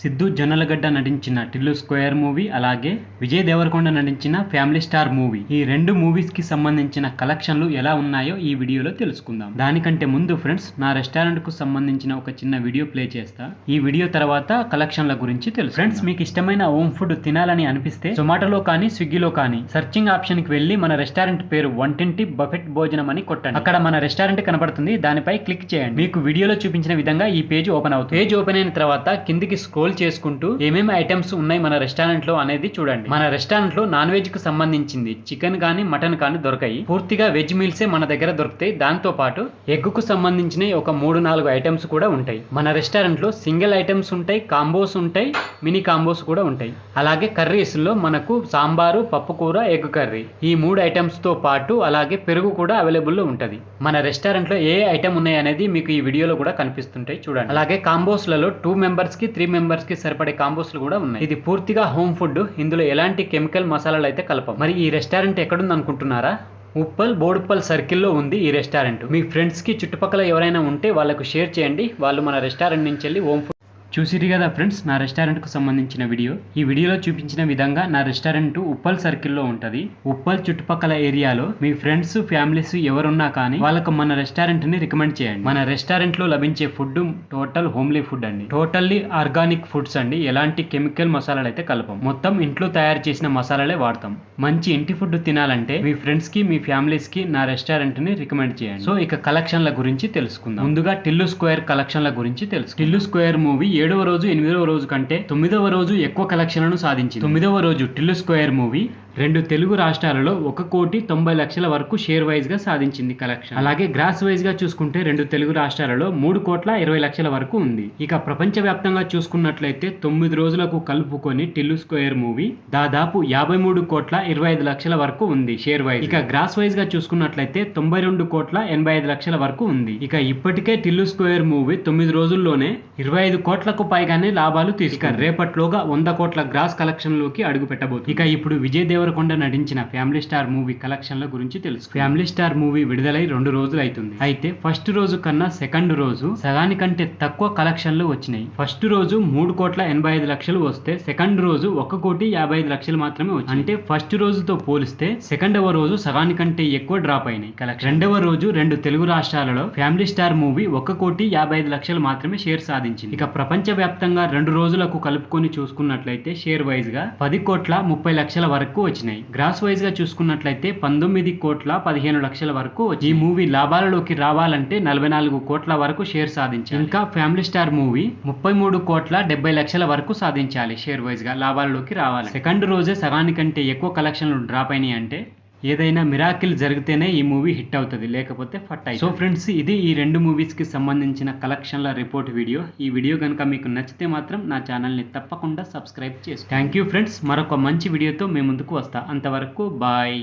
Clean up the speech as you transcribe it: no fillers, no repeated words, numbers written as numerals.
సిద్ధు జొన్నలగడ్డ నటించిన Tillu square movie, అలాగే విజయ్ దేవరకొండ నటించిన ఫ్యామిలీ స్టార్ మూవీ, ఈ రెండు మూవీస్ కి సంబంధించిన కలెక్షన్లు ఎలా ఉన్నాయో ఈ వీడియోలో తెలుసుకుందాం. దానికంటే ముందు ఫ్రెండ్స్, నా రెస్టారెంట్ కు సంబంధించిన ఒక చిన్న వీడియో ప్లే చేస్తా. ఈ వీడియో తర్వాత కలెక్షన్ల గురించి తెలుసు. ఫ్రెండ్స్, మీకు ఇష్టమైన హోమ్ ఫుడ్ తినాలని అనిపిస్తే జొమాటోలో కానీ స్విగ్గీలో కానీ సర్చింగ్ ఆప్షన్ కి వెళ్ళి మన రెస్టారెంట్ పేరు వంటింటి బఫెట్ భోజనం అని కొట్టండి. అక్కడ మన రెస్టారెంట్ కనబడుతుంది, దానిపై క్లిక్ చేయండి. మీకు వీడియోలో చూపించిన విధంగా ఈ పేజ్ ఓపెన్ అవుతుంది. పేజ్ ఓపెన్ అయిన తర్వాత కిందికి స్క్రోల్ చేసుకుంటూ ఏమేమి ఐటమ్స్ ఉన్నాయి మన రెస్టారెంట్ లో అనేది చూడండి. మన రెస్టారెంట్ లో నాన్ వెజ్ కు సంబంధించింది చికెన్ కానీ మటన్ కానీ దొరకాయి. పూర్తిగా వెజ్ మీల్సే మన దగ్గర దొరుకుతాయి. దాంతో పాటు ఎగ్ కు సంబంధించిన ఒక 3-4 ఐటమ్స్ కూడా ఉంటాయి. మన రెస్టారెంట్ లో సింగిల్ ఐటమ్స్ ఉంటాయి, కాంబోస్ ఉంటాయి, మినీ కాంబోస్ కూడా ఉంటాయి. అలాగే కర్రీస్ లో మనకు సాంబారు, పప్పు కూర, ఎగ్ కర్రీ, ఈ 3 ఐటమ్స్ తో పాటు అలాగే పెరుగు కూడా అవైలబుల్ లో ఉంటది. మన రెస్టారెంట్ లో ఏ ఐటమ్ ఉన్నాయి అనేది మీకు ఈ వీడియోలో కూడా కనిపిస్తుంటాయి చూడండి. అలాగే కాంబోస్ లలో 2 మెంబర్స్ కి 3 మెంబర్స్ కి సరిపడే కాంబోస్లు కూడా ఉన్నాయి. ఇది పూర్తిగా హోమ్ ఫుడ్. ఇందులో ఎలాంటి కెమికల్ మసాలాలు అయితే కలపం. మరి ఈ రెస్టారెంట్ ఎక్కడుంది అనుకుంటున్నారా? ఉప్పల్ బోడుప్పల్ సర్కిల్లో ఉంది ఈ రెస్టారెంట్. మీ ఫ్రెండ్స్ కి చుట్టుపక్కల ఎవరైనా ఉంటే వాళ్ళకు షేర్ చేయండి. వాళ్ళు మన రెస్టారెంట్ నుంచి వెళ్ళి హోమ్ ఫుడ్ చూసిరు కదా ఫ్రెండ్స్, నా రెస్టారెంట్కు సంబంధించిన వీడియో. ఈ వీడియోలో చూపించిన విధంగా నా రెస్టారెంట్ ఉప్పల్ సర్కిల్లో ఉంటుంది. ఉప్పల్ చుట్టుపక్కల ఏరియాలో మీ ఫ్రెండ్స్, ఫ్యామిలీస్ ఎవరున్నా కానీ వాళ్ళకు మన రెస్టారెంట్ని రికమెండ్ చేయండి. మన రెస్టారెంట్లో లభించే ఫుడ్ టోటల్ హోమ్లీ ఫుడ్ అండి. టోటల్లీ ఆర్గానిక్ ఫుడ్స్ అండి. ఎలాంటి కెమికల్ మసాలాలు అయితే కలపం. మొత్తం ఇంట్లో తయారు చేసిన మసాలాలే వాడతాం. మంచి ఇంటి ఫుడ్ తినాలంటే మీ ఫ్రెండ్స్ కి, మీ ఫ్యామిలీస్ కి నా రెస్టారెంట్ని రికమెండ్ చేయండి. సో ఇక కలెక్షన్ల గురించి తెలుసుకుందాం. ముందుగా టిల్లు స్క్వేర్ కలెక్షన్ల గురించి తెలుసు. టిల్లు స్క్వేర్ మూవీ 7వ రోజు 8వ రోజు కంటే 9వ రోజు ఎక్కువ కలెక్షన్లను సాధించింది. 9వ రోజు టిల్లు స్క్వేర్ మూవీ 2 తెలుగు రాష్ట్రాలలో 1,90,00,000 వరకు షేర్ వైజ్ గా సాధించింది కలెక్షన్. అలాగే గ్రాస్ వైజ్ గా చూసుకుంటే 2 తెలుగు రాష్ట్రాలలో 3,20,00,000 వరకు ఉంది. ఇక ప్రపంచ వ్యాప్తంగా చూసుకున్నట్లయితే 9 రోజులకు కలుపుకొని టిల్లు స్క్వేర్ మూవీ దాదాపు 53,25,00,000 వరకు ఉంది షేర్ వైజ్. ఇక గ్రాస్ వైజ్ గా చూసుకున్నట్లయితే 92,85,00,000 వరకు ఉంది. ఇక ఇప్పటికే టిల్లు స్క్వేర్ మూవీ 9 రోజుల్లోనే 25 కోట్లకు పైగానే లాభాలు తీసుకు రేపట్లోగా 100 కోట్ల గ్రాస్ కలెక్షన్ లోకి అడుగు పెట్టబోతుంది. ఇక ఇప్పుడు విజయ్ దేవరకొండ నటించిన ఫ్యామిలీ స్టార్ మూవీ కలెక్షన్ల గురించి తెలుసు. ఫ్యామిలీ స్టార్ మూవీ విడుదలై 2 రోజులు అవుతుంది. అయితే ఫస్ట్ రోజు కన్నా సెకండ్ రోజు సగానికంటే తక్కువ కలెక్షన్లు వచ్చినాయి. ఫస్ట్ రోజు 3,85,00,000 వస్తే సెకండ్ రోజు 1,55,00,000 మాత్రమే వచ్చింది. అంటే ఫస్ట్ రోజుతో పోలిస్తే సెకండవ రోజు సగానికంటే ఎక్కువ డ్రాప్ అయినాయి కలెక్షన్. రెండవ రోజు 2 తెలుగు రాష్ట్రాలలో ఫ్యామిలీ స్టార్ మూవీ 1,55,00,000 మాత్రమే షేర్ సాధించింది. ఇక ప్రపంచ వ్యాప్తంగా 2 రోజులకు కలుపుకొని చూసుకున్నట్లయితే షేర్ వైజ్ గా 10,30,00,000 వరకు వచ్చినాయి. గ్రాస్ వైజ్ గా చూసుకున్నట్లయితే 19,15,00,000 వరకు ఈ మూవీ లాభాలలోకి రావాలంటే 44 కోట్ల వరకు షేర్ సాధించాలి. ఇంకా ఫ్యామిలీ స్టార్ మూవీ 33,70,00,000 వరకు సాధించాలి షేర్ వైజ్ గా లాభాలలోకి రావాలి. సెకండ్ రోజే సగానికంటే ఎక్కువ కలెక్షన్లు డ్రాప్ అయినాయి. అంటే ఏదైనా మిరాకిల్ జరిగితేనే ఈ మూవీ హిట్ అవుతుంది, లేకపోతే ఫట్ అయ్యి. సో ఫ్రెండ్స్, ఇది ఈ 2 మూవీస్ కి సంబంధించిన కలెక్షన్ల రిపోర్ట్ వీడియో. ఈ వీడియో కనుక మీకు నచ్చితే మాత్రం నా ఛానల్ని తప్పకుండా సబ్స్క్రైబ్ చేసుకోండి. Thank you friends. మరొక మంచి వీడియోతో మేము ముందుకు వస్తా. అంతవరకు బాయ్.